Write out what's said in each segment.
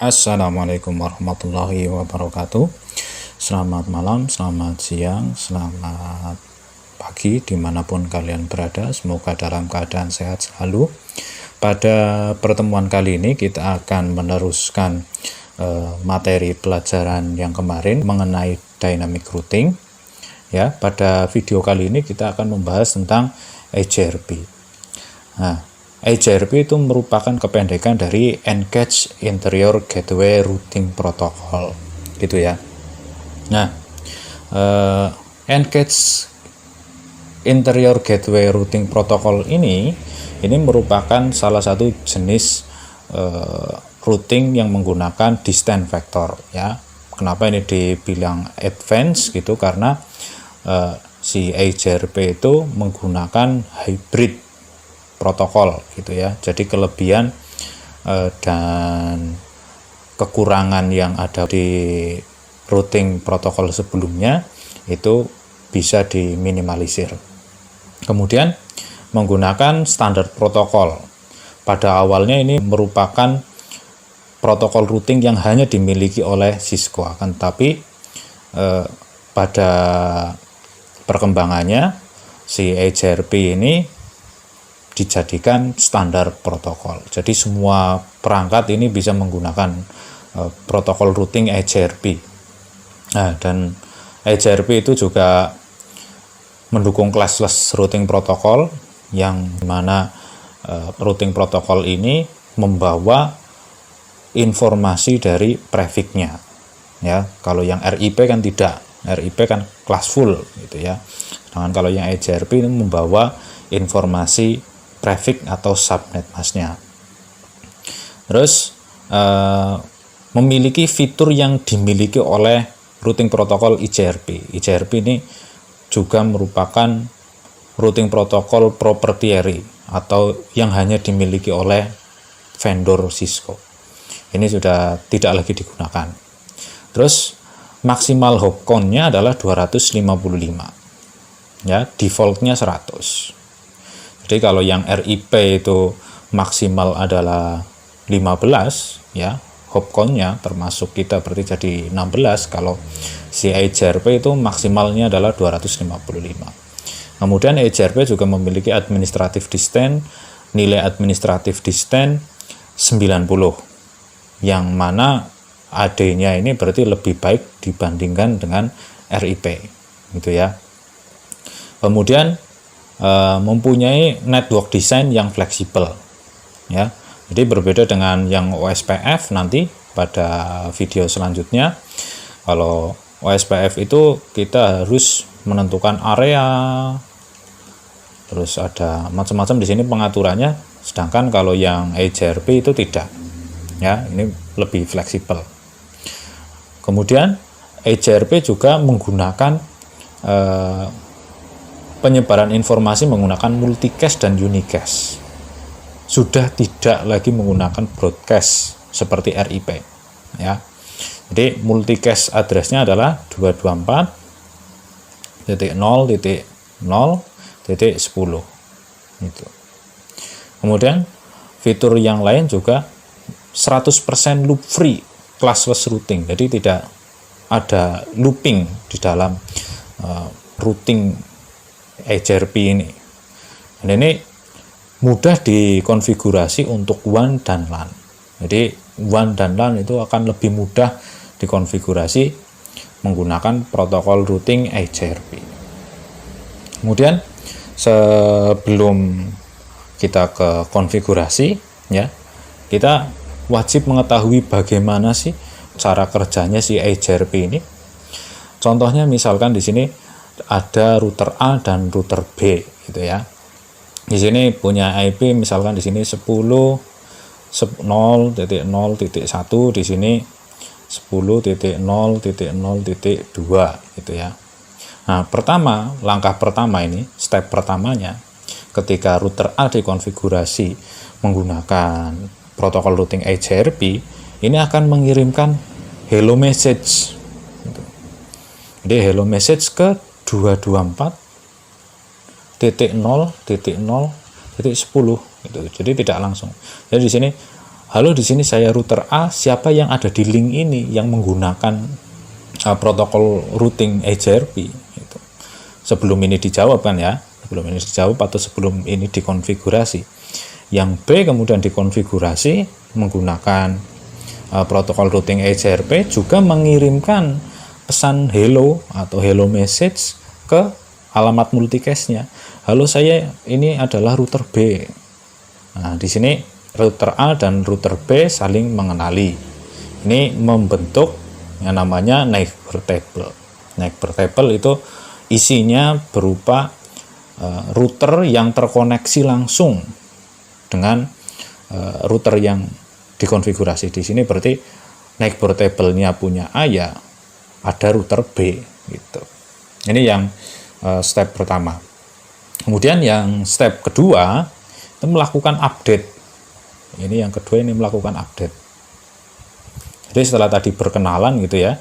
Assalamualaikum warahmatullahi wabarakatuh. Selamat malam, selamat siang, selamat pagi dimanapun kalian berada. Semoga dalam keadaan sehat selalu. Pada pertemuan kali ini kita akan meneruskan materi pelajaran yang kemarin mengenai dynamic routing. Ya, pada video kali ini kita akan membahas tentang EJRP. Nah, EJRP itu merupakan kependekan dari Engage Interior Gateway Routing Protocol, gitu ya. Nah, Engage Interior Gateway Routing Protocol ini merupakan salah satu jenis routing yang menggunakan distance vector, ya. Kenapa ini dibilang advance gitu? Karena si EJRP itu menggunakan hybrid protokol gitu ya. Jadi kelebihan dan kekurangan yang ada di routing protokol sebelumnya itu bisa diminimalisir. Kemudian menggunakan standar protokol. Pada awalnya ini merupakan protokol routing yang hanya dimiliki oleh Cisco, akan tetapi pada perkembangannya si EJRP ini dijadikan standar protokol. Jadi semua perangkat ini bisa menggunakan protokol routing EJRP. Nah, dan EJRP itu juga mendukung classless routing protokol, yang mana routing protokol ini membawa informasi dari prefix-nya. Ya, kalau yang RIP kan tidak. RIP kan classful gitu ya. Sedangkan kalau yang EJRP ini membawa informasi prefix atau subnet masknya. Terus memiliki fitur yang dimiliki oleh routing protokol EJRP. EJRP ini juga merupakan routing protokol proprietary atau yang hanya dimiliki oleh vendor Cisco. Ini sudah tidak lagi digunakan. Terus maksimal hop count-nya adalah 255. Ya, default-nya 100. Jadi kalau yang RIP itu maksimal adalah 15, ya, hop count-nya termasuk kita berarti jadi 16. Kalau si EJRP itu maksimalnya adalah 255. Kemudian EJRP juga memiliki administrative distance, nilai administrative distance 90, yang mana AD-nya ini berarti lebih baik dibandingkan dengan RIP, gitu ya. Kemudian mempunyai network design yang fleksibel, ya. Jadi berbeda dengan yang OSPF nanti pada video selanjutnya. Kalau OSPF itu kita harus menentukan area, terus ada macam-macam di sini pengaturannya. Sedangkan kalau yang EJRP itu tidak, ya, ini lebih fleksibel. Kemudian EJRP juga menggunakan penyebaran informasi menggunakan multicast dan unicast. Sudah tidak lagi menggunakan broadcast seperti RIP, ya. Jadi multicast address-nya adalah 224.0.0.10 gitu. Kemudian fitur yang lain juga 100% loop free classless routing. Jadi tidak ada looping di dalam routing EJRP ini. Dan ini mudah dikonfigurasi untuk WAN dan LAN. Jadi WAN dan LAN itu akan lebih mudah dikonfigurasi menggunakan protokol routing EJRP. Kemudian sebelum kita ke konfigurasi, ya, kita wajib mengetahui bagaimana sih cara kerjanya si EJRP ini. Contohnya misalkan di sini ada router A dan router B, gitu ya. Di sini punya IP misalkan di sini 10.0.0.1, di sini 10.0.0.2 gitu ya. Nah, langkah pertama ini, step pertamanya ketika router A dikonfigurasi menggunakan protokol routing EJRP, ini akan mengirimkan hello message. Jadi hello message ke 224.0.0.10 gitu. Jadi tidak langsung. Jadi di sini halo di sini saya router A, siapa yang ada di link ini yang menggunakan protokol routing EJRP gitu. Sebelum ini dijawab kan ya, sebelum ini dijawab atau sebelum ini dikonfigurasi. Yang B kemudian dikonfigurasi menggunakan protokol routing EJRP, juga mengirimkan pesan hello atau hello message ke alamat multicast-nya. Halo, saya ini adalah router B. Nah, di sini router A dan router B saling mengenali. Ini membentuk yang namanya neighbor table. Neighbor table itu isinya berupa router yang terkoneksi langsung dengan router yang dikonfigurasi. Di sini berarti neighbor table-nya punya A, ya ada router B gitu. Ini yang step pertama. Kemudian yang step kedua itu melakukan update. Ini yang kedua, ini melakukan update. Jadi setelah tadi berkenalan gitu ya.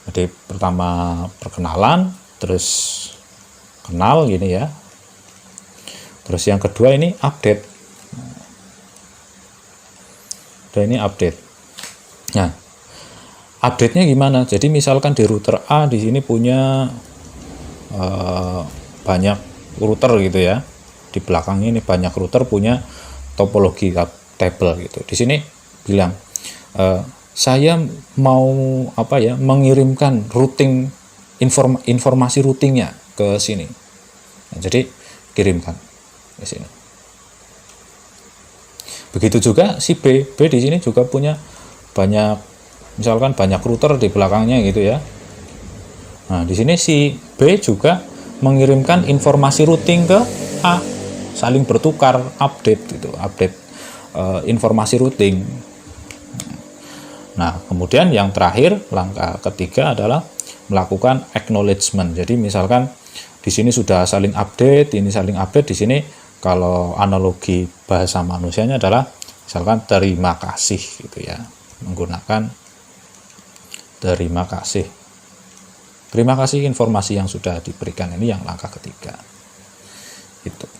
Jadi pertama perkenalan, terus kenal gini ya. Terus yang kedua ini update. Dan ini update. Nah, update-nya gimana? Jadi misalkan di router A di sini punya banyak router gitu ya. Di belakang ini banyak router punya topologi table gitu. Di sini bilang saya mau mengirimkan routing informasi routingnya ke sini. Nah, jadi kirimkan ke sini. Begitu juga si B di sini juga punya banyak, misalkan banyak router di belakangnya gitu ya. Nah, di sini si B juga mengirimkan informasi routing ke A, saling bertukar, update gitu, update informasi routing. Nah, kemudian yang terakhir, langkah ketiga adalah melakukan acknowledgement. Jadi misalkan di sini sudah saling update, ini saling update, di sini kalau analogi bahasa manusianya adalah misalkan terima kasih gitu ya, menggunakan terima kasih. Terima kasih informasi yang sudah diberikan, ini yang langkah ketiga. Gitu.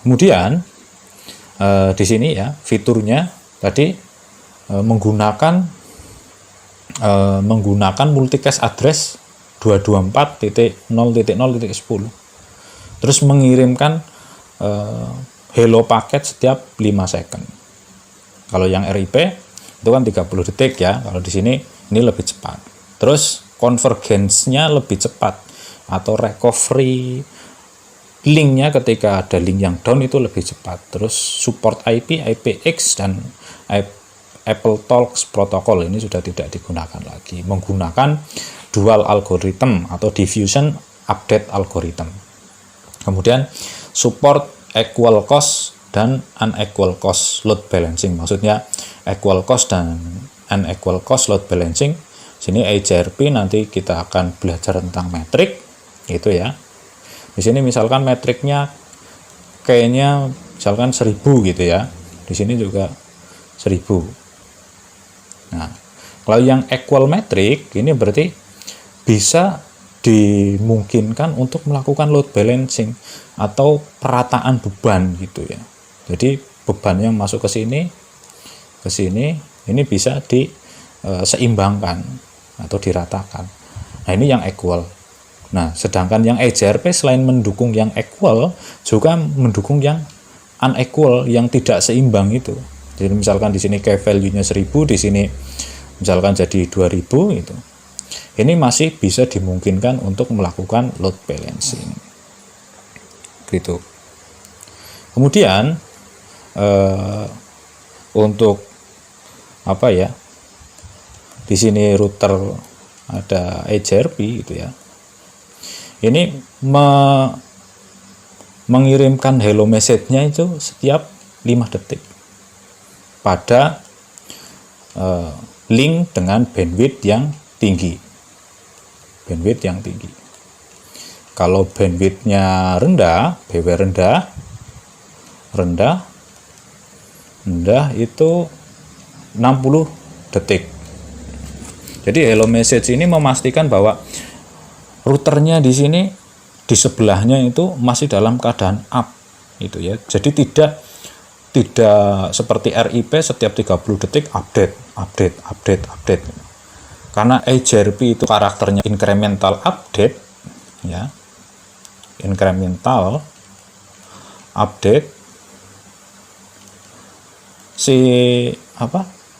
Kemudian di sini ya fiturnya tadi menggunakan multicast address 224.0.0.10, terus mengirimkan hello paket setiap 5 second. Kalau yang RIP itu kan 30 detik ya, kalau di sini ini lebih cepat. Terus convergence-nya lebih cepat, atau recovery linknya ketika ada link yang down itu lebih cepat. Terus support IP, IPX, dan Apple Talks protokol ini sudah tidak digunakan lagi, menggunakan dual algorithm atau diffusion update algorithm. Kemudian support equal cost dan unequal cost load balancing, maksudnya equal cost dan unequal cost load balancing. Sini EJRP nanti kita akan belajar tentang metrik gitu ya. Di sini misalkan metriknya kayaknya misalkan 1000 gitu ya. Di sini juga 1000. Nah, kalau yang equal metrik ini berarti bisa dimungkinkan untuk melakukan load balancing atau perataan beban gitu ya. Jadi beban yang masuk ke sini ini bisa diseimbangkan atau diratakan. Nah, ini yang equal. Nah, sedangkan yang EJRP selain mendukung yang equal, juga mendukung yang unequal, yang tidak seimbang itu. Jadi misalkan di sini key value-nya 1000, di sini misalkan jadi 2000 itu. Ini masih bisa dimungkinkan untuk melakukan load balancing. Gitu. Kemudian untuk di sini router ada EJRP gitu ya. Ini mengirimkan hello message-nya itu setiap 5 detik pada link dengan bandwidth yang tinggi. Kalau bandwidth-nya rendah, BW rendah itu 60 detik. Jadi hello message ini memastikan bahwa routernya di sini di sebelahnya itu masih dalam keadaan up gitu ya. Jadi tidak tidak seperti RIP setiap 30 detik update. Karena EJRP itu karakternya incremental update, ya, incremental update. Si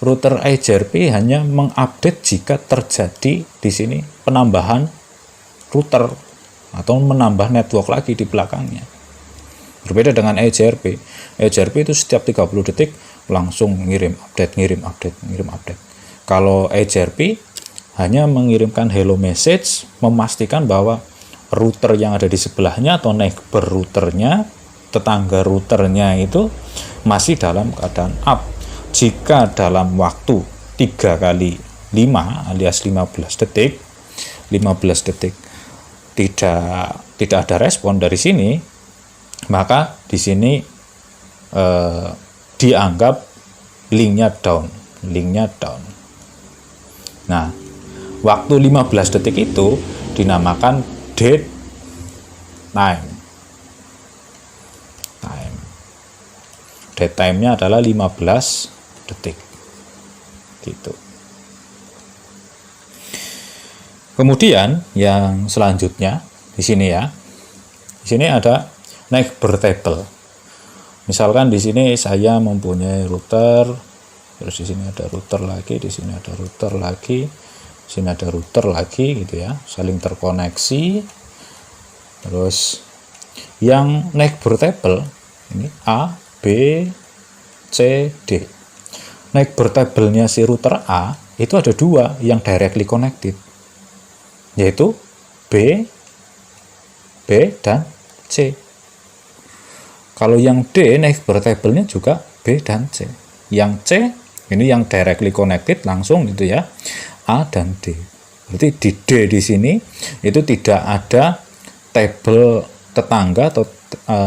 router EJRP hanya mengupdate jika terjadi di sini penambahan router atau menambah network lagi di belakangnya. Berbeda dengan EJRP. EJRP itu setiap 30 detik langsung ngirim update. Kalau EJRP hanya mengirimkan hello message, memastikan bahwa router yang ada di sebelahnya atau neighbor routernya, tetangga routernya itu masih dalam keadaan up. Jika dalam waktu 3 kali 5 alias 15 detik tidak ada respon dari sini, maka di sini dianggap linknya down. Nah, waktu 15 detik itu dinamakan dead time. Dead time-nya adalah 15 detik. Gitu. Kemudian yang selanjutnya di sini ya. Di sini ada neighbor table. Misalkan di sini saya mempunyai router, terus di sini ada router lagi, di sini ada router lagi, di sini ada router lagi gitu ya, saling terkoneksi. Terus yang neighbor table ini A, B, C, D. Neighbor table-nya si router A itu ada 2 yang directly connected, yaitu B, dan C. Kalau yang D, neighbor table-nya juga B dan C. Yang C, ini yang directly connected langsung gitu ya, A dan D. Berarti di D di sini itu tidak ada table tetangga atau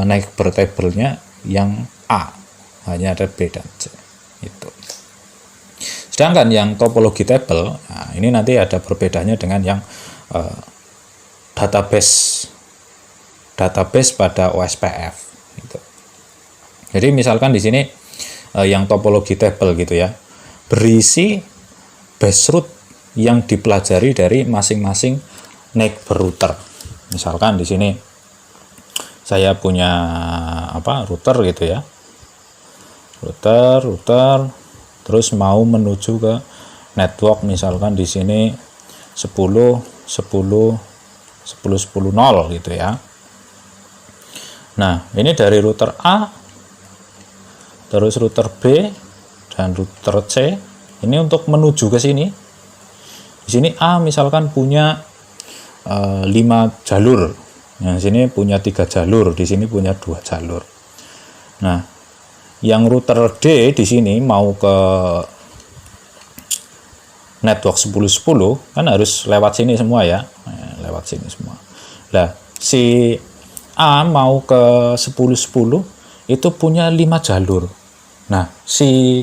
neighbor table-nya yang A, hanya ada B dan C. Itu. Sedangkan yang topologi table, nah ini nanti ada perbedaannya dengan yang database pada OSPF. Gitu. Jadi misalkan di sini yang topologi table gitu ya, berisi base root yang dipelajari dari masing-masing neighbor router. Misalkan di sini saya punya router gitu ya, router terus mau menuju ke network, misalkan di sini 10.10.10.0 gitu ya. Nah, ini dari router A, terus router B, dan router C. Ini untuk menuju ke sini. Di sini A misalkan punya 5 jalur. Yang sini punya 3 jalur, di sini punya 2 jalur. Nah, yang router D di sini mau ke network 10.10 kan harus lewat sini semua ya. Lewat sini semua. Nah, si A mau ke 10.10 itu punya 5 jalur. Nah, si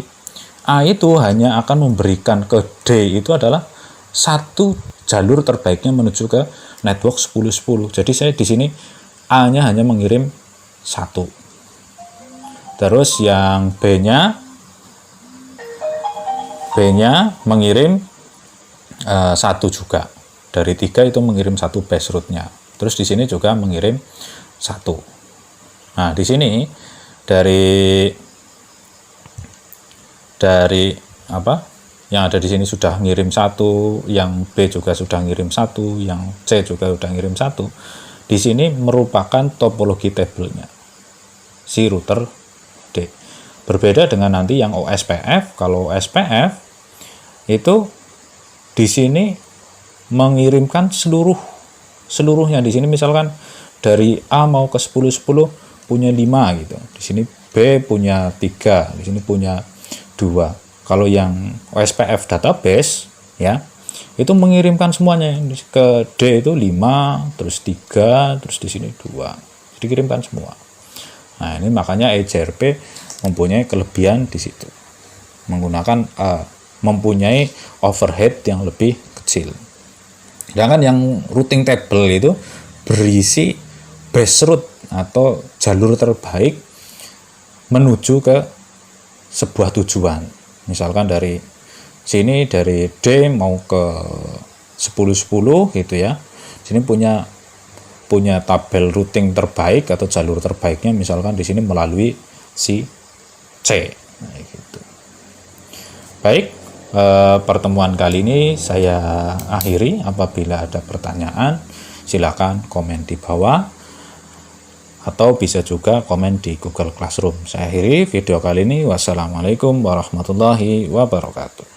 A itu hanya akan memberikan ke D itu adalah 1 jalur terbaiknya menuju ke network 10.10. Jadi saya di sini A-nya hanya mengirim 1. Terus yang B-nya mengirim 1 juga. Dari 3 itu mengirim 1 base root-nya. Terus di sini juga mengirim 1. Nah, di sini dari yang ada di sini sudah ngirim 1, yang B juga sudah ngirim 1, yang C juga sudah ngirim 1. Di sini merupakan topologi tabelnya si router D. Berbeda dengan nanti yang OSPF. Kalau OSPF itu di sini mengirimkan seluruhnya. Di sini misalkan dari A mau ke 10.10 punya 5 gitu. Di sini B punya 3, di sini punya 2. Kalau yang OSPF database ya, itu mengirimkan semuanya ke D itu 5, terus 3, terus di sini 2. Dikirimkan semua. Nah, ini makanya EJRP mempunyai kelebihan di situ. Mempunyai overhead yang lebih kecil. Sedangkan yang routing table itu berisi base route atau jalur terbaik menuju ke sebuah tujuan. Misalkan dari sini, dari D mau ke 10-10 gitu ya. Sini punya tabel routing terbaik atau jalur terbaiknya, misalkan di sini melalui si C. Nah, gitu. Baik, pertemuan kali ini saya akhiri. Apabila ada pertanyaan, silakan komen di bawah atau bisa juga komen di Google Classroom. Saya akhiri video kali ini. Wassalamualaikum warahmatullahi wabarakatuh.